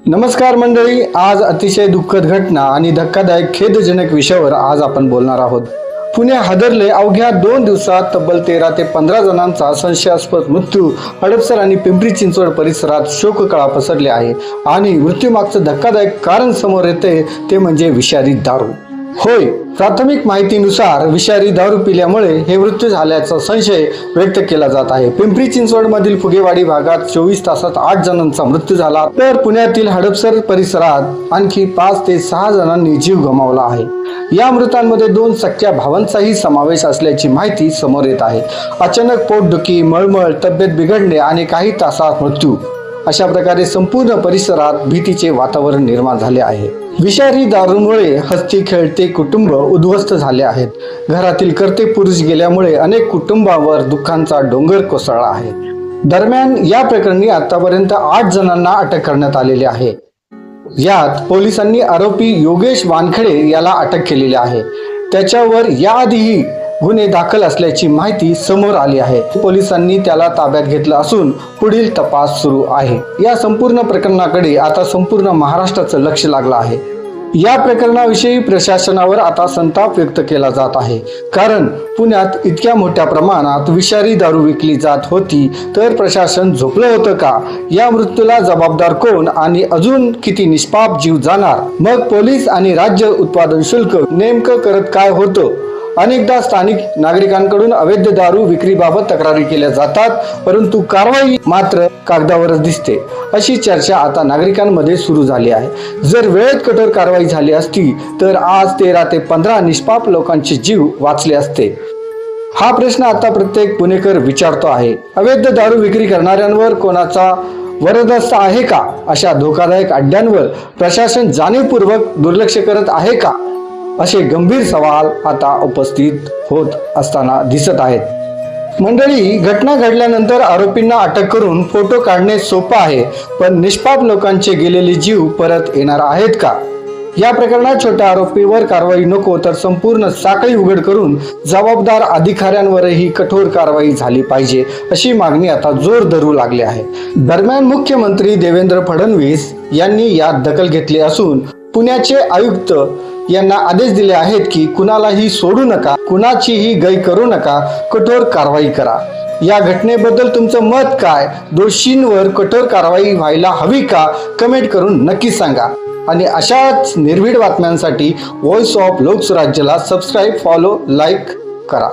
नमस्कार मंडळी, आज अतिशय दुःखद घटना आणि धक्कादायक खेदजनक विषयावर आज आपण बोलणार आहोत. पुणे हादरले. अवघ्या 2 दिवसात तब्बल 13 ते 15 जणांचा संशयास्पद मृत्यू. हडपसर आणि पिंपरी चिंचवड परिसरात शोककळा पसरली आहे आणि मृत्यूमागचं धक्कादायक कारण समोर येते ते म्हणजे विषारी दारू. होय, प्राथमिक माहितीनुसार विषारी दारू पिल्यामुळे हे मृत्यू झाल्याचा संशय व्यक्त केला जात आहे. पिंपरी चिंचवड मधील फुगेवाडी भागात 24 तासात 8 जणांचा मृत्यू झाला, तर पुण्यातील हडपसर परिसरात आणखी 5 ते 6 जणांनी जीव गमावला आहे. या मृतांमध्ये 2 सख्या भावांचाही समावेश असल्याची माहिती समोर येत आहे. अचानक पोटदुखी, मळमळ, तब्येत बिघडणे आणि काही तासात मृत्यू, अशा प्रकारे संपूर्ण परिसरात भीतीचे वातावरण निर्माण झाले आहे. विषारी दारूमुळे हसती खेळते कुटुंब उद्ध्वस्त झाले आहेत. घरातील कर्ते पुरुष गेल्यामुळे अनेक कुटुंबावर दुःखांचा डोंगर कोसळला आहे. दरम्यान या प्रकरणी आतापर्यंत 8 जणांना अटक करण्यात आलेली आहे. यात पोलिसांनी आरोपी योगेश वानखडे याला अटक केलेली आहे. त्याच्यावर याआधीही गुन्हे दाखल असल्याची माहिती समोर आली आहे. पोलिसांनी त्याला ताब्यात घेतलं असून पुढील तपास सुरू आहे. या संपूर्ण प्रकरणाकडे आता संपूर्ण महाराष्ट्राचं लक्ष लागलं आहे. या प्रकरणाविषयी प्रशासनावर आता संताप व्यक्त केला जात आहे. कारण पुण्यात इतक्या मोठ्या प्रमाणात विषारी दारू विकली जात होती, तर प्रशासन झोपलं होतं का? या मृत्यूला जबाबदार कोण आणि अजून किती निष्पाप जीव जाणार? मग पोलीस आणि राज्य उत्पादन शुल्क नेमकं करत काय होतं? अनेकदा स्थानिक नागरिकांकडून अवैध दारू विक्रीबाबत तक्रारी केल्या जातात, परंतु कारवाई मात्र कागदावरच दिसते, अशी चर्चा आता नागरिकांमध्ये सुरू झाली आहे. जर वेळेत कठोर कारवाई झाली असती तर आज 13 ते 15 निष्पाप लोकांचे जीव वाचले असते. हा प्रश्न आता प्रत्येक पुणेकर विचारतो आहे. अवैध दारू विक्री करणाऱ्यांवर कोणाचा वरदहस्त आहे का? अशा धोकादायक अड्ड्यांवर प्रशासन जाणीवपूर्वक दुर्लक्ष करत आहे का? असे गंभीर सवाल आता उपस्थित होत असताना दिसत आहेत. मंडळी, घटना घडल्यानंतर आरोपींना अटक करून फोटो काढणे सोपं आहे, पण निष्पाप लोकांचे गेलेले जीव परत येणार आहेत का? या प्रकरणात छोट्या आरोपीवर कारवाई नको, तर संपूर्ण साखळी उघड करून जबाबदार अधिकाऱ्यांवरही कठोर कारवाई झाली पाहिजे, अशी मागणी आता जोर धरू लागली आहे. दरम्यान मुख्यमंत्री देवेंद्र फडणवीस यांनी यात दखल घेतली असून पुण्याचे आयुक्त यांना आदेश दिले आहेत की कुणालाही सोडू नका, कुणाचीही गय करू नका, कठोर कारवाई करा. या घटनेबद्दल तुमचं मत काय? दोषींवर कठोर कारवाई व्हायला हवी का? कमेंट करून नक्की सांगा. आणि अशाच निर्भीड बातम्यांसाठी व्हॉइस ऑफ लोकसुराज्यला सबस्क्राईब, फॉलो, लाईक करा.